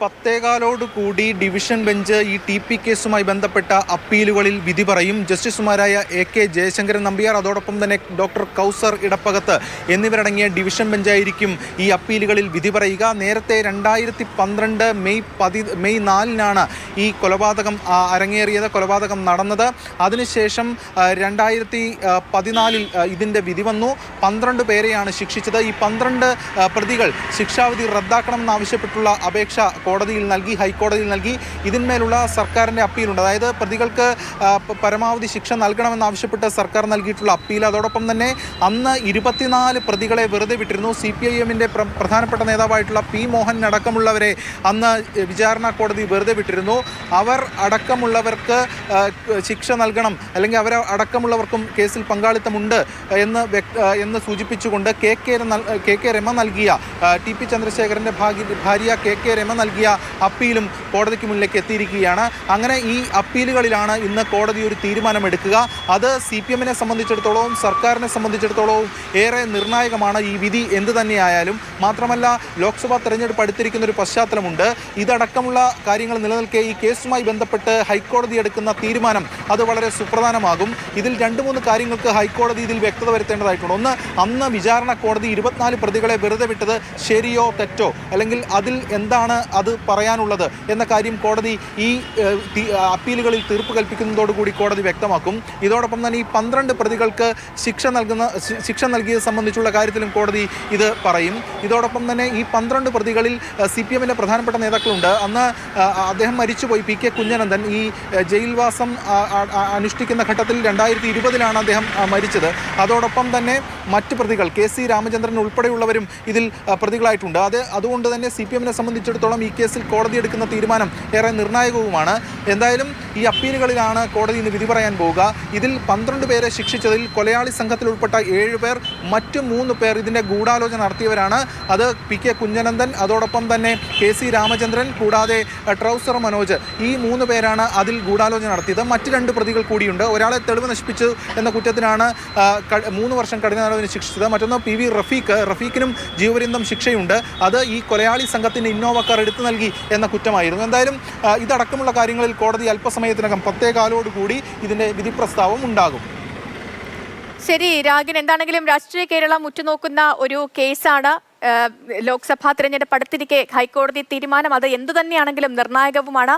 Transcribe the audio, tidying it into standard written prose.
പത്തേകാലോട് കൂടി division bench ഈ TP കേസുമായി ബന്ധപ്പെട്ട അപ്പീലുകളിൽ വിധി പറയും. ജസ്റ്റിസുമാരായ AK ജയശങ്കരൻ നമ്പ്യാർ, അതോടൊപ്പം തന്നെ ഡോക്ടർ കൗസർ ഇടപ്പകത്ത് എന്നിവരടങ്ങിയ ഡിവിഷൻ ബെഞ്ചായിരിക്കും ഈ അപ്പീലുകളിൽ വിധി പറയുക. നേരത്തെ 2012 മെയ് 4-നാണ് ഈ കൊലപാതകം അരങ്ങേറിയത്, കൊലപാതകം നടന്നത്. അതിനുശേഷം 2014 ഇതിൻ്റെ വിധി വന്നു. 12 പേരെയാണ് ശിക്ഷിച്ചത്. ഈ 12 പ്രതികൾ ശിക്ഷാവിധി റദ്ദാക്കണമെന്നാവശ്യപ്പെട്ടുള്ള അപേക്ഷ കോടതിയിൽ നൽകി, ഹൈക്കോടതിയിൽ നൽകി. ഇതിന്മേലുള്ള സർക്കാരിൻ്റെ അപ്പീലുണ്ട്. അതായത് പ്രതികൾക്ക് പരമാവധി ശിക്ഷ നൽകണമെന്നാവശ്യപ്പെട്ട് സർക്കാർ നൽകിയിട്ടുള്ള അപ്പീൽ. അതോടൊപ്പം തന്നെ അന്ന് 24 പ്രതികളെ വെറുതെ വിട്ടിരുന്നു. CPIM-ൻ്റെ പ്രധാനപ്പെട്ട നേതാവായിട്ടുള്ള P. മോഹൻ അടക്കമുള്ളവരെ അന്ന് വിചാരണ കോടതി വെറുതെ വിട്ടിരുന്നു. അവർ അടക്കമുള്ളവർക്ക് ശിക്ഷ നൽകണം, അല്ലെങ്കിൽ അവർ അടക്കമുള്ളവർക്കും കേസിൽ പങ്കാളിത്തമുണ്ട് എന്ന് സൂചിപ്പിച്ചുകൊണ്ട് KK രമ നൽകിയ TP ചന്ദ്രശേഖരൻ്റെ ഭാര്യ KK രമ നൽകിയ അപ്പീലും കോടതിക്ക് മുന്നിലേക്ക് എത്തിയിരിക്കുകയാണ്. അങ്ങനെ ഈ അപ്പീലുകളിലാണ് ഇന്ന് കോടതി ഒരു തീരുമാനമെടുക്കുക. അത് CPM-നെ സംബന്ധിച്ചിടത്തോളവും സർക്കാരിനെ സംബന്ധിച്ചിടത്തോളവും ഏറെ നിർണായകമാണ് ഈ വിധി എന്ത് തന്നെയായാലും. മാത്രമല്ല, ലോക്സഭാ തെരഞ്ഞെടുപ്പ് അടുത്തിരിക്കുന്ന ഒരു പശ്ചാത്തലമുണ്ട്. ഇതടക്കമുള്ള കാര്യങ്ങൾ നിലനിൽക്കെ ഈ കേസുമായി ബന്ധപ്പെട്ട് ഹൈക്കോടതി എടുക്കുന്ന തീരുമാനം അത് വളരെ സുപ്രധാനമാകും. ഇതിൽ 2-3 കാര്യങ്ങൾക്ക് ഹൈക്കോടതി ഇതിൽ വ്യക്തത വരുത്തേണ്ടതായിട്ടുണ്ട്. ഒന്ന്, അന്ന് വിചാരണ കോടതി 24 പ്രതികളെ വെറുതെ വിട്ടത് ശരിയോ തെറ്റോ, അല്ലെങ്കിൽ അതിൽ എന്താണ് അത് പറയാനുള്ളത് എന്ന കാര്യം കോടതി ഈ അപ്പീലുകളിൽ തീർപ്പ് കൽപ്പിക്കുന്നതോടുകൂടി കോടതി വ്യക്തമാക്കും. ഇതോടൊപ്പം തന്നെ ഈ 12 പ്രതികൾക്ക് ശിക്ഷ നൽകിയത് സംബന്ധിച്ചുള്ള കാര്യത്തിലും കോടതി ഇത് പറയും. ഇതോടൊപ്പം തന്നെ ഈ 12 പ്രതികളിൽ CPM-ൻ്റെ പ്രധാനപ്പെട്ട നേതാക്കളുണ്ട്. അന്ന് അദ്ദേഹം മരിച്ചുപോയി, PK കുഞ്ഞനന്ദൻ. ഈ ജയിൽവാസം അനുഷ്ഠിക്കുന്ന ഘട്ടത്തിൽ 2020-ലാണ് അദ്ദേഹം മരിച്ചത്. അതോടൊപ്പം തന്നെ മറ്റ് പ്രതികൾ KC രാമചന്ദ്രൻ ഉൾപ്പെടെയുള്ളവരും ഇതിൽ പ്രതികളായിട്ടുണ്ട്. അതുകൊണ്ട് തന്നെ CPM-നെ സംബന്ധിച്ചിടത്തോളം ഈ കേസിൽ കോടതി എടുക്കുന്ന തീരുമാനം ഏറെ നിർണായകവുമാണ്. എന്തായാലും ഈ അപ്പീലുകളിലാണ് കോടതി ഇന്ന് വിധി പറയാൻ പോവുക. ഇതിൽ 12 പേരെ ശിക്ഷിച്ചതിൽ കൊലയാളി സംഘത്തിൽ ഉൾപ്പെട്ട 7 പേർ, മറ്റു 3 പേർ ഇതിൻ്റെ ഗൂഢാലോചന നടത്തിയവരാണ്. അത് PK കുഞ്ഞനന്ദൻ, അതോടൊപ്പം തന്നെ KC രാമചന്ദ്രൻ, കൂടാതെ ട്രൗസർ മനോജ്. ഈ 3 പേരാണ് അതിൽ ഗൂഢാലോചന നടത്തിയത്. മറ്റ് 2 പ്രതികൾ കൂടിയുണ്ട്. ഒരാളെ തെളിവ് നശിപ്പിച്ചു എന്ന കുറ്റത്തിനാണ് 3 വർഷം കഠിന തടവിന് ശിക്ഷിച്ചത്. മറ്റൊന്ന് PV റഫീഖിനും ജീവപര്യന്തം ശിക്ഷയുണ്ട്. അത് ഈ കൊലയാളി സംഘത്തിന് ഇന്നോവ കാർ എടുത്തു നൽകി എന്ന കുറ്റമായിരുന്നു. എന്തായാലും ഇതടക്കമുള്ള കാര്യങ്ങളിൽ കോടതി അല്പസമയത്തിനകം 10:15 കൂടി ഇതിൻ്റെ വിധി പ്രസ്താവം ഉണ്ടാകും. ശരി രാഗിൻ, എന്താണെങ്കിലും രാഷ്ട്രീയ കേരളം ഉറ്റുനോക്കുന്ന ഒരു കേസാണ്. ലോക്സഭാ തെരഞ്ഞെടുപ്പ് അടുത്തിരിക്കെ ഹൈക്കോടതി തീരുമാനം അത് എന്തു തന്നെയാണെങ്കിലും നിർണായകവുമാണ്.